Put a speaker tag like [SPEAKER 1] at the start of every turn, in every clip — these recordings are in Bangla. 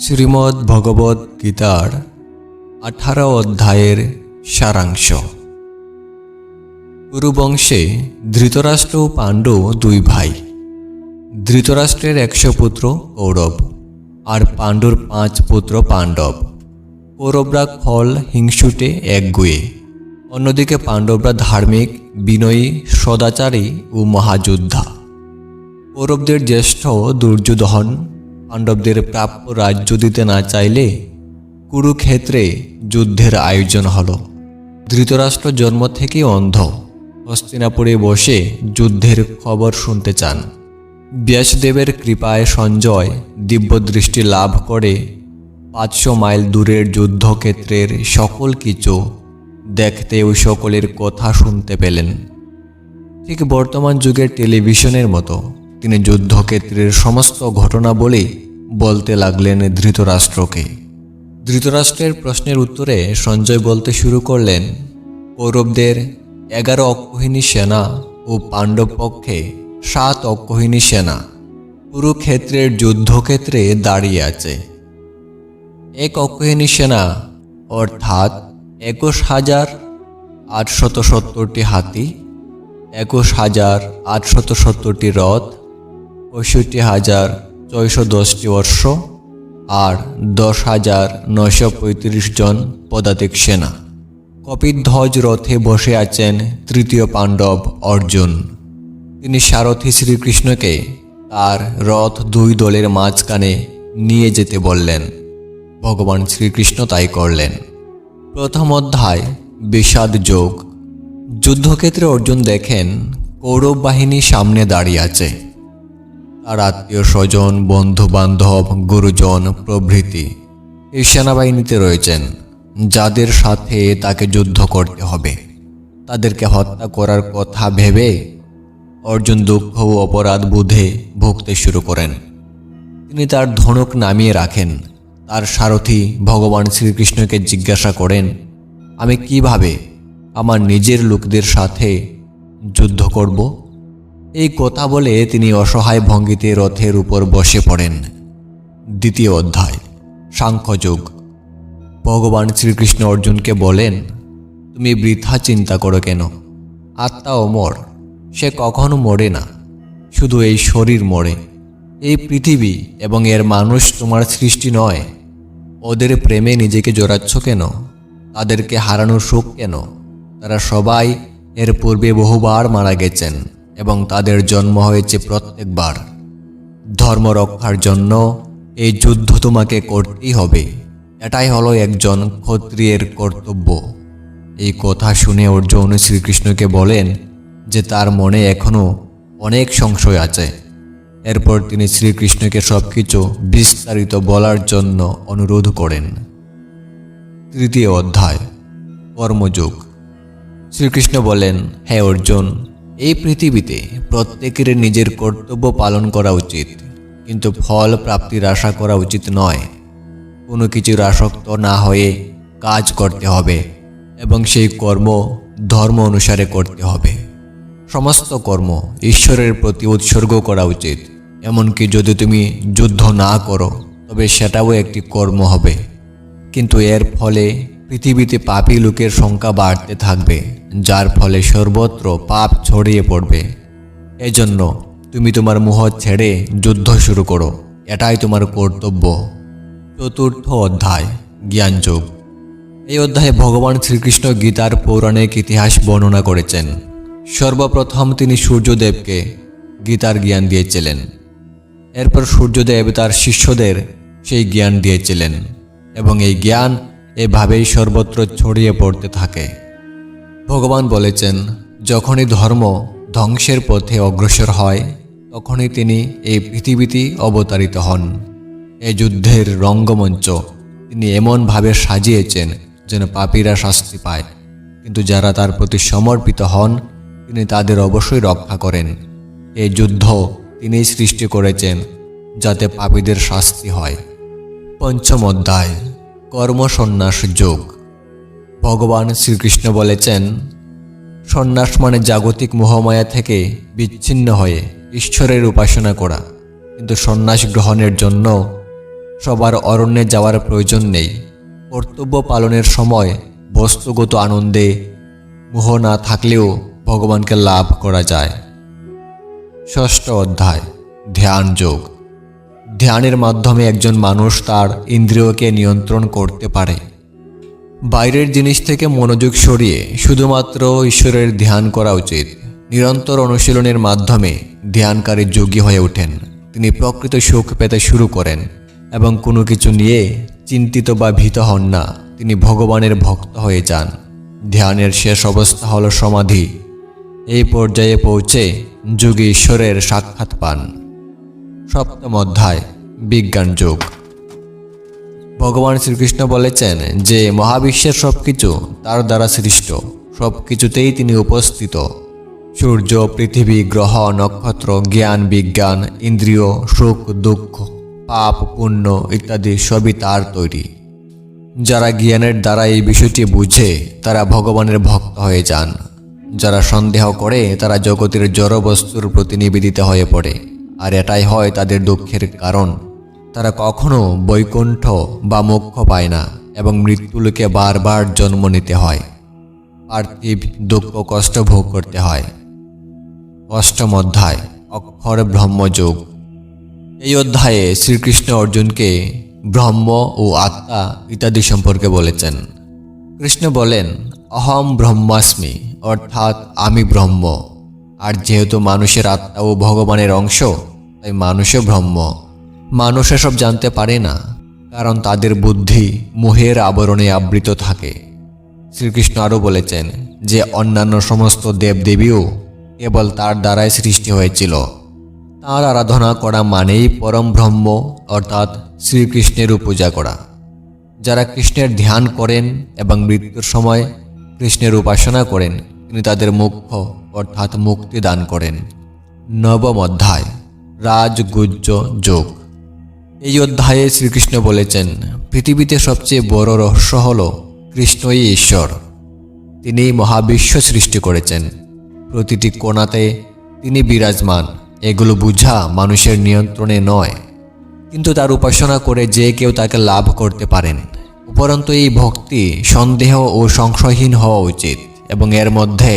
[SPEAKER 1] শ্রীমদ্ ভগবদ গীতার 18 অধ্যায়ের সারাংশ। কুরুবংশে ধৃতরাষ্ট্র ও পাণ্ডু দুই ভাই। ধৃতরাষ্ট্রের 100 পুত্র কৌরব আর পাণ্ডুর 5 পুত্র পাণ্ডব। কৌরবরা খল হিংসুটে একগুঁয়ে, অন্যদিকে পাণ্ডবরা ধার্মিক, বিনয়ী, সদাচারী ও মহাযোদ্ধা। কৌরবদের জ্যেষ্ঠ দুর্যোধন পাণ্ডবদের প্রাপ্য রাজ্য দিতে না চাইলে কুরুক্ষেত্রে যুদ্ধের আয়োজন হল। ধৃতরাষ্ট্র জন্ম থেকে অন্ধ, হস্তিনাপুরে বসে যুদ্ধের খবর শুনতে চান। ব্যাসদেবের কৃপায় সঞ্জয় দিব্যদৃষ্টি লাভ করে 500 মাইল দূরের যুদ্ধক্ষেত্রের সকল কিছু দেখতে ও সকলের কথা শুনতে পেলেন। ঠিক বর্তমান যুগের টেলিভিশনের মতো তিনি যুদ্ধক্ষেত্রের সমস্ত ঘটনাবলী বলতে লাগলেন ধৃতরাষ্ট্রকে। ধৃতরাষ্ট্রের প্রশ্নের উত্তরে সঞ্জয় বলতে শুরু করলেন, কৌরবদের 11 অক্ষৌহিণী সেনা ও পাণ্ডব পক্ষে 7 অক্ষৌহিণী সেনা কুরুক্ষেত্রের যুদ্ধক্ষেত্রে দাঁড়িয়ে আছে। 1 অক্ষৌহিণী সেনা অর্থাৎ 21,870টি হাতি, 21,870টি রথ, 65,610টি অশ্ব আর 10,935 জন পদাতিক সেনা। কপিধ্বজ রথে বসে আছেন তৃতীয় পাণ্ডব অর্জুন। তিনি সারথি শ্রীকৃষ্ণকে তার রথ 2 দলের মাঝখানে নিয়ে যেতে বললেন। ভগবান শ্রীকৃষ্ণ তাই করলেন। প্রথম অধ্যায় বিষাদ যোগ। যুদ্ধক্ষেত্রে অর্জুন দেখেন কৌরব বাহিনী সামনে দাঁড়িয়ে আছে। তার আত্মীয় স্বজন, বন্ধু বান্ধব, গুরুজন প্রভৃতি এই সেনাবাহিনীতে রয়েছেন, যাদের সাথে তাকে যুদ্ধ করতে হবে। তাদেরকে হত্যা করার কথা ভেবে অর্জুন দুঃখ ও অপরাধ বোধে ভুগতে শুরু করেন। তিনি তার ধনুক নামিয়ে রাখেন। তার সারথি ভগবান শ্রীকৃষ্ণকে জিজ্ঞাসা করেন, আমি কিভাবে আমার নিজের লোকদের সাথে যুদ্ধ করব? এই কথা বলে তিনি অসহায় ভঙ্গিতে রথের উপর বসে পড়েন। দ্বিতীয় অধ্যায় সাংখ্যযোগ। ভগবান শ্রীকৃষ্ণ অর্জুনকে বলেন, তুমি বৃথা চিন্তা করো কেন? আত্মা অমর, সে কখনো মরে না, শুধু এই শরীর মরে। এই পৃথিবী এবং এর মানুষ তোমার সৃষ্টি নয়। ওদের প্রেমে নিজেকে জড়াচ্ছ কেন? তাদেরকে হারানোর শোক কেন? তারা সবাই এর পূর্বে বহুবার মারা গেছেন এবং তাদের জন্ম হয়েছে প্রত্যেকবার। ধর্ম রক্ষার জন্য এই যুদ্ধ তোমাকে করতেই হবে। এটাই হলো একজন ক্ষত্রিয়ের কর্তব্য। এই কথা শুনে অর্জুন শ্রীকৃষ্ণকে বলেন যে তার মনে এখনও অনেক সংশয় আছে। এরপর তিনি শ্রীকৃষ্ণকে সবকিছু বিস্তারিত বলার জন্য অনুরোধ করেন। তৃতীয় অধ্যায় কর্মযোগ। শ্রীকৃষ্ণ বলেন, হে অর্জুন, এই পৃথিবীতে প্রত্যেকের নিজের কর্তব্য পালন করা উচিত, কিন্তু ফল প্রাপ্তির আশা করা উচিত নয়। কোনো কিছুর আসক্ত না হয়ে কাজ করতে হবে এবং সেই কর্ম ধর্ম অনুসারে করতে হবে। সমস্ত কর্ম ঈশ্বরের প্রতি উৎসর্গ করা উচিত। এমনকি যদি তুমি যুদ্ধ না করো তবে সেটাও একটি কর্ম হবে, কিন্তু এর ফলে পৃথিবীতে পাপী লোকের সংখ্যা বাড়তে থাকবে, যার ফলে সর্বত্র পাপ ছড়িয়ে পড়বে। এজন্য তুমি তোমার মোহ ছেড়ে যুদ্ধ শুরু করো, এটাই তোমার কর্তব্য। চতুর্থ অধ্যায় জ্ঞানযোগ। এই অধ্যায়ে ভগবান শ্রীকৃষ্ণ গীতার পৌরাণিক ইতিহাস বর্ণনা করেছেন। সর্বপ্রথম তিনি সূর্যদেবকে গীতার জ্ঞান দিয়েছিলেন। এরপর সূর্যদেব তার শিষ্যদের সেই জ্ঞান দিয়েছিলেন এবং এই জ্ঞান এভাবেই সর্বত্র ছড়িয়ে পড়তে থাকে। ভগবান বলেছেন, যখনই ধর্ম ধ্বংসের পথে অগ্রসর হয় তখনই তিনি এই পৃথিবীতে অবতারিত হন। এই যুদ্ধের রঙ্গমঞ্চ তিনি এমনভাবে সাজিয়েছেন যেন পাপীরা শাস্তি পায়, কিন্তু যারা তার প্রতি সমর্পিত হন তিনি তাদের অবশ্যই রক্ষা করেন। এই যুদ্ধ তিনিই সৃষ্টি করেছেন যাতে পাপীদের শাস্তি হয়। পঞ্চম অধ্যায় কর্মসন্ন্যাস যোগ। ভগবান শ্রীকৃষ্ণ বলেছেন, সন্ন্যাস মানে জাগতিক মোহমায়া থেকে বিচ্ছিন্ন হয়ে ঈশ্বরের উপাসনা করা। কিন্তু সন্ন্যাস গ্রহণের জন্য সবার অরণ্যে যাওয়ার প্রয়োজন নেই। কর্তব্য পালনের সময় বস্তুগত আনন্দে মোহ না থাকলেও ভগবানকে লাভ করা যায়। ষষ্ঠ অধ্যায়, ধ্যান যোগ। ধ্যানের মাধ্যমে একজন মানুষ তার ইন্দ্রিয়কে নিয়ন্ত্রণ করতে পারে। বাইরের জিনিস থেকে মনোযোগ সরিয়ে শুধুমাত্র ঈশ্বরের ধ্যান করা উচিত। নিরন্তর অনুশীলনের মাধ্যমে ধ্যানকারী যোগী হয়ে ওঠেন। তিনি প্রকৃত সুখ পেতে শুরু করেন এবং কোনো কিছু নিয়ে চিন্তিত বা ভীত হন না। তিনি ভগবানের ভক্ত হয়ে যান। ধ্যানের শেষ অবস্থা হল সমাধি। এই পর্যায়ে পৌঁছে যোগী ঈশ্বরের সাক্ষাৎ পান। সপ্তম অধ্যায়, বিজ্ঞান যোগ। ভগবান শ্রীকৃষ্ণ বলেছেন যে মহাবিশ্বের সবকিছু তার দ্বারা সৃষ্ট, সবকিছুতেই তিনি উপস্থিত। সূর্য, পৃথিবী, গ্রহ, নক্ষত্র, জ্ঞান, বিজ্ঞান, ইন্দ্রিয়, সুখ, দুঃখ, পাপ, পুণ্য ইত্যাদি সবই তার তৈরি। যারা জ্ঞানের দ্বারা এই বিষয়টি বুঝে তারা ভগবানের ভক্ত হয়ে যান। যারা সন্দেহ করে তারা জগতের জড় বস্তুর প্রতি নিবেদিত হয়ে পড়ে, আর এটাই হয় তাদের দুঃখের কারণ। তারা কখনো বৈকুণ্ঠ বা মোক্ষ পায় না এবং মৃত্যুলোকে বারবার জন্ম নিতে হয়, পার্থিব দুঃখ কষ্ট ভোগ করতে হয়। অষ্টম অধ্যায়, অক্ষর ব্রহ্মযোগ। এই অধ্যায়ে শ্রীকৃষ্ণ অর্জুনকে ব্রহ্ম ও আত্মা ইত্যাদি সম্পর্কে বলেছেন। কৃষ্ণ বলেন, অহম ব্রহ্মাস্মি, অর্থাৎ আমি ব্রহ্ম। আর যেহেতু মানুষের আত্মা ও ভগবানের অংশ, তাই মানুষও ব্রহ্ম। মানুষ এসব জানতে পারে না, কারণ তাদের বুদ্ধি মোহের আবরণে আবৃত থাকে। শ্রীকৃষ্ণ আরও বলেছেন যে অন্যান্য সমস্ত দেবদেবীও কেবল তার দ্বারাই সৃষ্টি হয়েছিল। তাঁর আরাধনা করা মানেই পরম ব্রহ্ম অর্থাৎ শ্রীকৃষ্ণের পূজা করা। যারা কৃষ্ণের ধ্যান করেন এবং মৃত্যুর সময় কৃষ্ণের উপাসনা করেন, তিনি তাদের মোক্ষ অর্থাৎ মুক্তি দান করেন। নবম অধ্যায়, রাজগুজ্জ যোগ। এই অধ্যায়ে শ্রীকৃষ্ণ বলেছেন, পৃথিবীতে সবচেয়ে বড় রহস্য হল কৃষ্ণই ঈশ্বর। তিনি মহাবিশ্ব সৃষ্টি করেছেন। প্রতিটি কোণাতে তিনি বিরাজমান। এগুলো বুঝা মানুষের নিয়ন্ত্রণে নয়, কিন্তু তার উপাসনা করে যে কেউ তাকে লাভ করতে পারেন। উপরন্তু এই ভক্তি সন্দেহ ও সংশয়হীন হওয়া উচিত এবং এর মধ্যে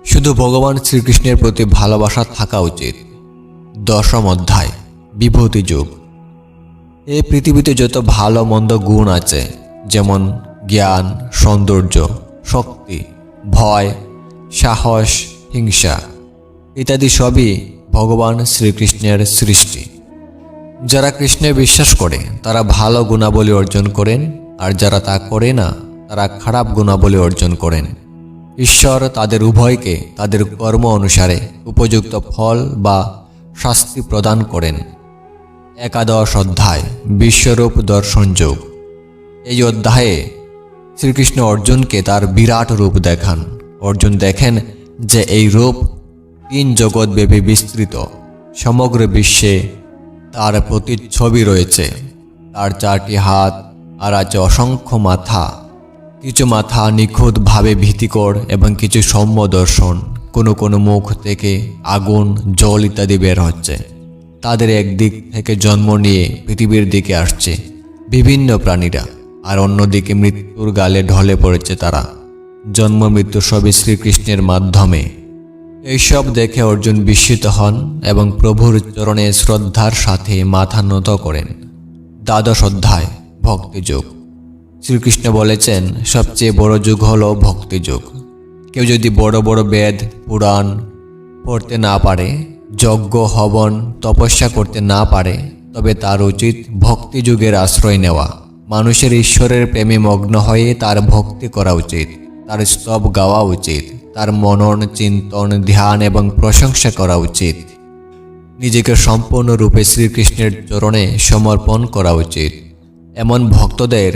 [SPEAKER 1] শুধু ভগবান শ্রীকৃষ্ণের প্রতি ভালোবাসা থাকা উচিত। দশম অধ্যায়, বিভূতি যোগ। এই পৃথিবীতে যত ভালো মন্দ গুণ আছে, যেমন জ্ঞান, সৌন্দর্য, শক্তি, ভয়, সাহস, হিংসা ইত্যাদি সবই ভগবান শ্রীকৃষ্ণের সৃষ্টি। যারা কৃষ্ণে বিশ্বাস করে তারা ভালো গুণাবলী অর্জন করেন, আর যারা তা করে না তারা খারাপ গুণাবলী অর্জন করেন। ঈশ্বর তাদের উভয়কে তাদের কর্ম অনুসারে উপযুক্ত ফল বা শাস্তি প্রদান করেন। একাদশ অধ্যায়, বিশ্বরূপ দর্শন যোগ। এই অধ্যায়ে শ্রীকৃষ্ণ অর্জুনকে তার বিরাট রূপ দেখান। অর্জুন দেখেন যে এই রূপ 3 জগৎব্যাপী বিস্তৃত। সমগ্র বিশ্বে তার প্রতিচ্ছবি রয়েছে। তার 4টি হাত আর আছে অসংখ্য মাথা। কিছু মাথা নিখুঁতভাবে ভীতিকর এবং কিছু সৌম্য দর্শন। কোনো কোনো মুখ থেকে আগুন, জল ইত্যাদি বের হচ্ছে। তাদের একদিক থেকে জন্ম নিয়ে পৃথিবীর দিকে আসছে বিভিন্ন প্রাণীরা, আর অন্যদিকে মৃত্যুর গালে ঢলে পড়েছে তারা। জন্ম মৃত্যু সবই শ্রীকৃষ্ণের মাধ্যমে। এইসব দেখে অর্জুন বিস্মিত হন এবং প্রভুর চরণে শ্রদ্ধার সাথে মাথা নত করেন। দ্বাদশ অধ্যায়, ভক্তিযোগ। শ্রীকৃষ্ণ বলেছেন, সবচেয়ে বড় যুগ হল ভক্তিযোগ। কেউ যদি বড় বড় বেদ পুরাণ পড়তে না পারে, যজ্ঞ হবন তপস্যা করতে না পারে, তবে তার উচিত ভক্তিযুগের আশ্রয় নেওয়া। মানুষের ঈশ্বরের প্রেমে মগ্ন হয়ে তার ভক্তি করা উচিত, তার স্তব গাওয়া উচিত, তার মনন, চিন্তন, ধ্যান এবং প্রশংসা করা উচিত। নিজেকে সম্পূর্ণরূপে শ্রীকৃষ্ণের চরণে সমর্পণ করা উচিত। এমন ভক্তদের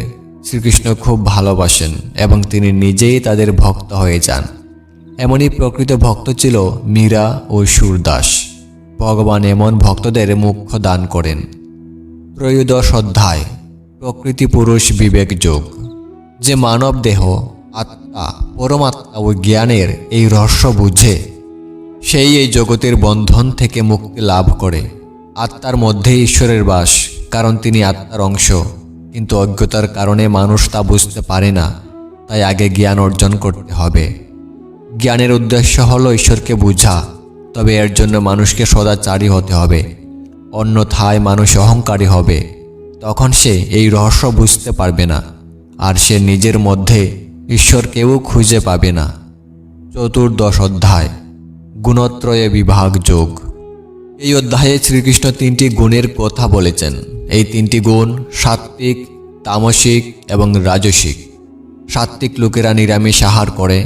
[SPEAKER 1] শ্রীকৃষ্ণ খুব ভালোবাসেন এবং তিনি নিজেই তাদের ভক্ত হয়ে যান। এমনই প্রকৃত ভক্ত ছিল মীরা ও সুরদাস। ভগবান এমন ভক্তদের মোক্ষ দান করেন। ত্রয়োদশ অধ্যায়, প্রকৃতি পুরুষ বিবেক যোগ। যে মানব দেহ, আত্মা, পরমাত্মা ও জ্ঞানের এই রহস্য বুঝে, সেই এই জগতের বন্ধন থেকে মুক্তি লাভ করে। আত্মার মধ্যে ঈশ্বরের বাস, কারণ তিনি আত্মার অংশ, কিন্তু অজ্ঞতার কারণে মানুষ তা বুঝতে পারে না। তাই আগে জ্ঞান অর্জন করতে হবে। জ্ঞানের উদ্দেশ্য হলো ঈশ্বরকে বোঝা, তবে এর জন্য মানুষকে সদাচারী হতে হবে, অন্যথায় মানুষ অহংকারী হবে। তখন সে এই রহস্য বুঝতে পারবে না, আর সে নিজের মধ্যে ঈশ্বরকেও খুঁজে পাবে না। চতুর্দশ অধ্যায়, গুণত্রয়ে বিভাগ যোগ। এই অধ্যায়ে শ্রীকৃষ্ণ 3টি গুণের কথা বলেছেন। এই 3টি গুণ সাত্ত্বিক, তামসিক এবং রাজসিক। সাত্ত্বিক লোকেরা নিরামিষ আহার করে,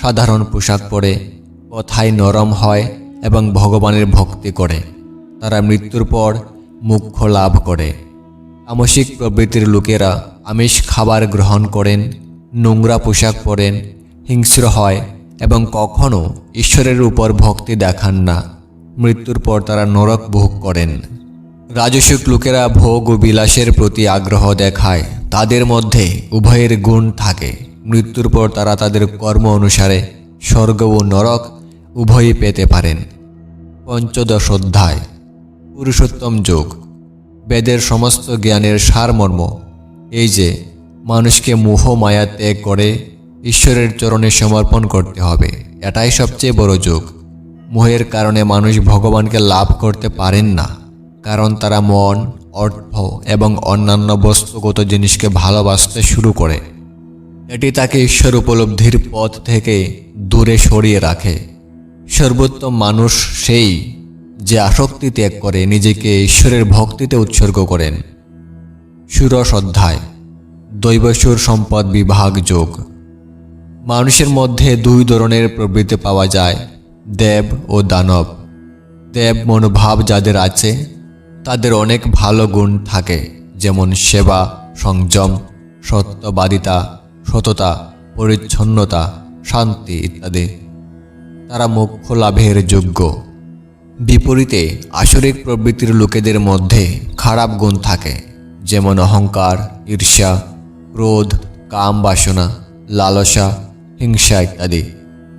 [SPEAKER 1] সাধারণ পোশাক পরে, কথায় নরম হয় এবং ভগবানের ভক্তি করে। তারা মৃত্যুর পর মোক্ষ লাভ করে। তামসিক প্রবৃত্তির লোকেরা আমিষ খাবার গ্রহণ করেন, নোংরা পোশাক পরেন, হিংস্র হয় এবং কখনও ঈশ্বরের উপর ভক্তি দেখান না। মৃত্যুর পর তারা নরক ভোগ করেন। রাজসিক লোকেরা ভোগ ও বিলাসের প্রতি আগ্রহ দেখায়। তাদের মধ্যে উভয়ের গুণ থাকে। মৃত্যুর পর তারা তাদের কর্ম অনুসারে স্বর্গ ও নরক উভয়ই পেতে পারেন। পঞ্চদশ অধ্যায়, পুরুষোত্তম যোগ। বেদের সমস্ত জ্ঞানের সারমর্ম এই যে মানুষকে মোহ মায়া ত্যাগ করে ঈশ্বরের চরণে সমর্পণ করতে হবে। এটাই সবচেয়ে বড় যোগ। মোহের কারণে মানুষ ভগবানকে লাভ করতে পারেন না, কারণ তারা মন, অর্থ এবং অন্যান্য বস্তুগত জিনিসকে ভালোবাসতে শুরু করে। এটি তাকে ঈশ্বর উপলব্ধির পথ থেকে দূরে সরিয়ে রাখে। সর্বোত্তম মানুষ সেই যে আসক্তি ত্যাগ করে নিজেকে ঈশ্বরের ভক্তিতে উৎসর্গ করেন। ষোড়শ অধ্যায়, দৈবসুর সম্পদ বিভাগ যোগ। মানুষের মধ্যে 2 ধরনের প্রবৃত্তি পাওয়া যায়, দেব ও দানব। দেব মনোভাব যাদের আছে তাদের অনেক ভালো গুণ থাকে, যেমন সেবা, সংযম, সত্যবাদিতা, সততা, পরিচ্ছন্নতা, শান্তি ইত্যাদি। তারা মোক্ষ লাভের যোগ্য। বিপরীতে আসরিক প্রবৃত্তির লোকেদের মধ্যে খারাপ গুণ থাকে, যেমন অহংকার, ঈর্ষা, ক্রোধ, কাম বাসনা, লালসা, হিংসা ইত্যাদি।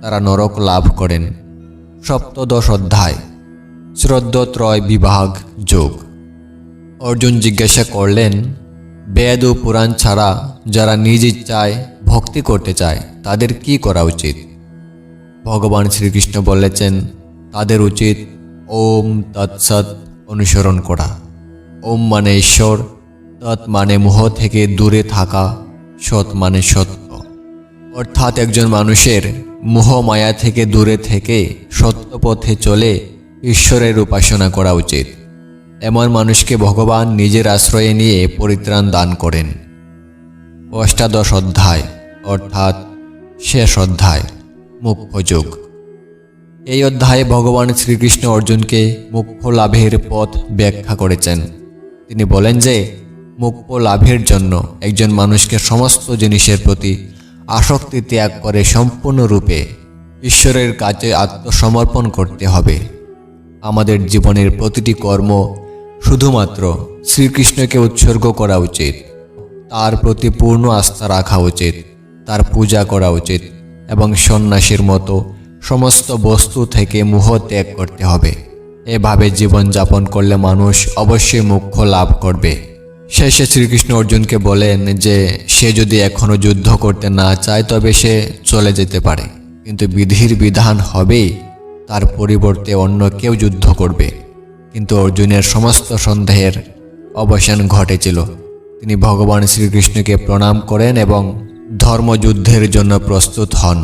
[SPEAKER 1] তারা নরক লাভ করেন। সপ্তদশ অধ্যায়, শ্রদ্ধত্রয় বিভাগ যোগ। অর্জুন জিজ্ঞাসা করলেন, বেদ ও পুরাণ ছাড়া যারা নিজ ইচ্ছায় ভক্তি করতে চায় তাদের কি করা উচিত? ভগবান শ্রীকৃষ্ণ বলেছেন, তাদের উচিত ওম তৎসৎ অনুসরণ করা। ওম মানে ঈশ্বর, তৎ মানে মোহ থেকে দূরে থাকা, সৎ মানে সত্য। অর্থাৎ একজন মানুষের মোহ মায়া থেকে দূরে থেকে সত্য পথে চলে ঈশ্বরের উপাসনা করা উচিত। এমন মানুষকে ভগবান নিজের আশ্রয়ে নিয়ে পরিত্রাণ দান করেন। অষ্টাদশ অধ্যায় অর্থাৎ শেষ অধ্যায়, মোক্ষ যোগ। এই অধ্যায়ে ভগবান শ্রীকৃষ্ণ অর্জুনকে মোক্ষ লাভের পথ ব্যাখ্যা করেছেন। তিনি বলেন যে মোক্ষ লাভের জন্য একজন মানুষকে সমস্ত জিনিসের প্রতি আসক্তি ত্যাগ করে সম্পূর্ণরূপে ঈশ্বরের কাছে আত্মসমর্পণ করতে হবে। আমাদের জীবনের প্রতিটি কর্ম শুধুমাত্র শ্রীকৃষ্ণকে উৎসর্গ করা উচিত। তার প্রতি পূর্ণ আস্থা রাখা উচিত, তার পূজা করা উচিত এবং সন্ন্যাসীর মতো সমস্ত বস্তু থেকে মোহ ত্যাগ করতে হবে। এভাবে জীবনযাপন করলে মানুষ অবশ্যই মোক্ষ লাভ করবে। শেষে শ্রীকৃষ্ণ অর্জুনকে বলেন যে সে যদি এখনও যুদ্ধ করতে না চায় তবে সে চলে যেতে পারে, কিন্তু বিধির বিধান হবেই তার পরিবর্তে অন্য কেউ যুদ্ধ করবে। কিন্তু অর্জুনের সমস্ত সন্দেহের অবসান ঘটেছিল। তিনি ভগবান শ্রীকৃষ্ণকে প্রণাম করেন এবং ধর্মযুদ্ধের জন্য প্রস্তুত হন।